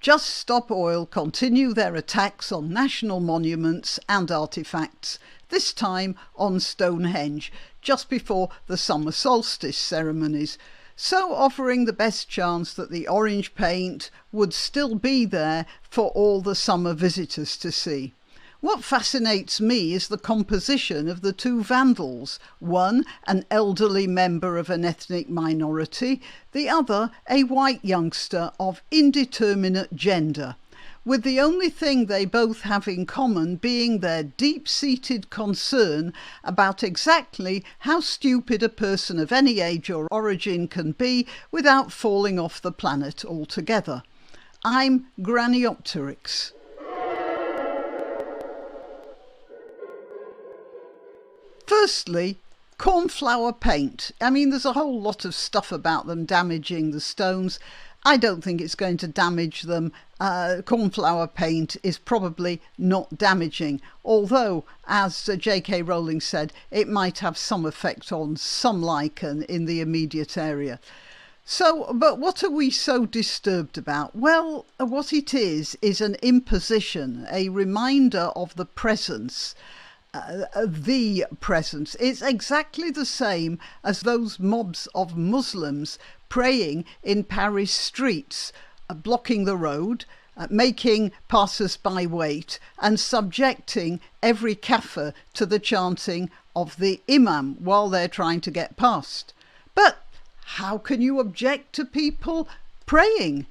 Just Stop Oil continue their attacks on national monuments and artefacts, this time on Stonehenge, just before the summer solstice ceremonies, so offering the best chance that the orange paint would still be there for all the summer visitors to see. What fascinates me is the composition of the two Vandals, one an elderly member of an ethnic minority, the other a white youngster of indeterminate gender, with the only thing they both have in common being their deep-seated concern about exactly how stupid a person of any age or origin can be without falling off the planet altogether. I'm Granniopteryx. Firstly, cornflower paint. I mean, there's a whole lot of stuff about them damaging the stones. I don't think it's going to damage them. Cornflower paint is probably not damaging, although, as J.K. Rowling said, it might have some effect on some lichen in the immediate area. So, but what are we so disturbed about? Well, what it is an imposition, a reminder of the presence. The presence. It's exactly the same as those mobs of Muslims praying in Paris streets, blocking the road, making passers-by wait and subjecting every kafir to the chanting of the imam while they're trying to get past. But how can you object to people praying?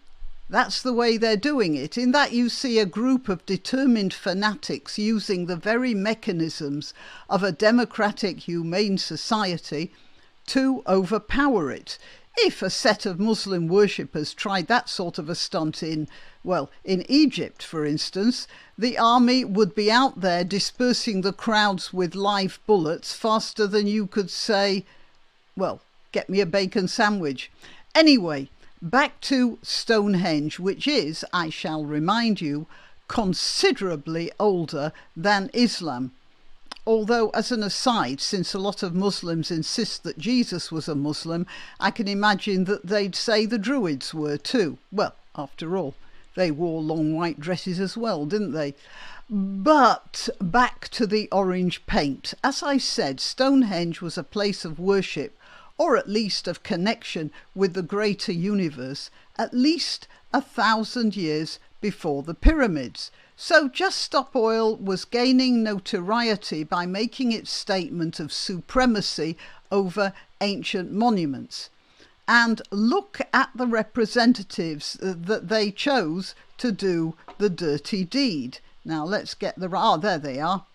That's the way they're doing it, in that you see a group of determined fanatics using the very mechanisms of a democratic, humane society to overpower it. If a set of Muslim worshippers tried that sort of a stunt in Egypt, for instance, the army would be out there dispersing the crowds with live bullets faster than you could say, well, get me a bacon sandwich. Anyway, back to Stonehenge, which is, I shall remind you, considerably older than Islam. Although, as an aside, since a lot of Muslims insist that Jesus was a Muslim, I can imagine that they'd say the Druids were too. Well, after all, they wore long white dresses as well, didn't they? But back to the orange paint. As I said, Stonehenge was a place of worship, or at least of connection with the greater universe, at least 1,000 years before the pyramids. So Just Stop Oil was gaining notoriety by making its statement of supremacy over ancient monuments. And look at the representatives that they chose to do the dirty deed. Now let's get there they are.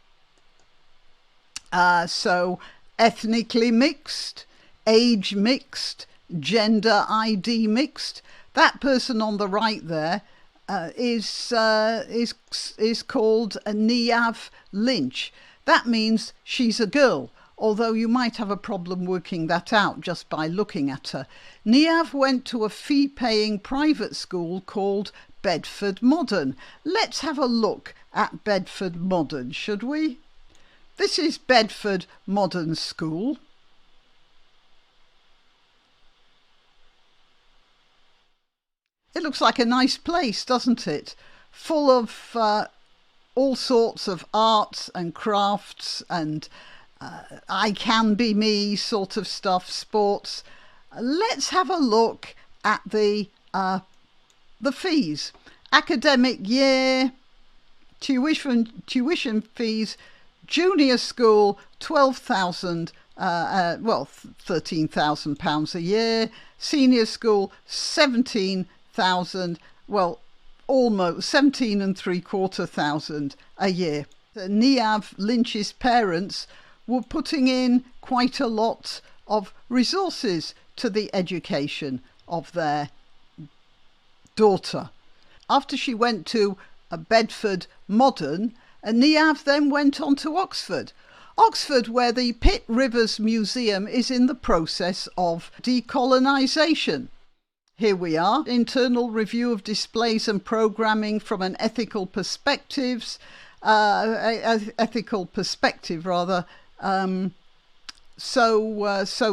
So ethnically mixed, age mixed, gender ID mixed. That person on the right there is called Niamh Lynch. That means she's a girl, although you might have a problem working that out just by looking at her. Niamh went to a fee-paying private school called Bedford Modern. Let's have a look at Bedford Modern, should we? This is Bedford Modern School. It looks like a nice place, doesn't it? Full of all sorts of arts and crafts and I can be me sort of stuff, sports. Let's have a look at the fees. Academic year, tuition fees, junior school, £13,000 a year, senior school, 17,000, almost 17,350 a year. Niamh Lynch's parents were putting in quite a lot of resources to the education of their daughter. After she went to Bedford Modern, Niamh then went on to Oxford, where the Pitt Rivers Museum is in the process of decolonisation. Here we are, internal review of displays and programming from an ethical perspective. So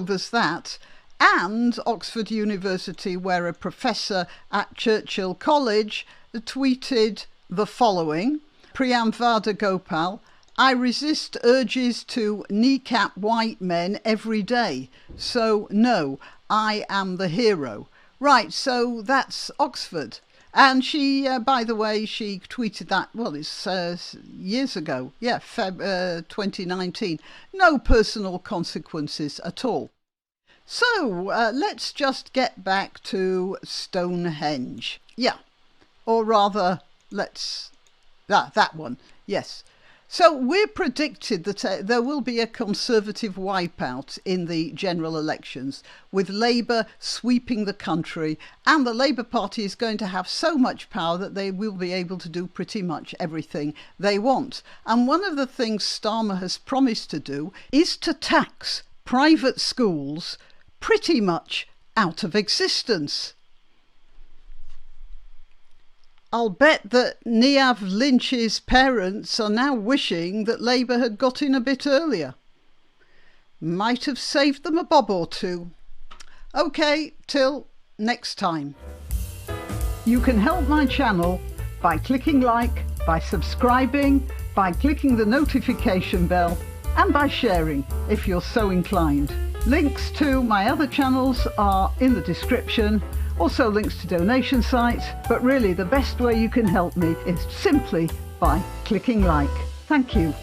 there's that. and Oxford University, where a professor at Churchill College tweeted the following: Priyam Gopal, I resist urges to kneecap white men every day. So no, I am the hero. Right, so that's Oxford. And she, by the way, she tweeted that, well, it's years ago. Yeah, Feb 2019. No personal consequences at all. So let's just get back to Stonehenge. Yeah, or rather, that one. Yes. So we're predicted that there will be a Conservative wipeout in the general elections, with Labour sweeping the country, and the Labour Party is going to have so much power that they will be able to do pretty much everything they want. And one of the things Starmer has promised to do is to tax private schools pretty much out of existence. I'll bet that Niamh Lynch's parents are now wishing that Labour had got in a bit earlier. Might have saved them a bob or two. OK, till next time. You can help my channel by clicking like, by subscribing, by clicking the notification bell, and by sharing if you're so inclined. Links to my other channels are in the description. Also links to donation sites, but really the best way you can help me is simply by clicking like. Thank you.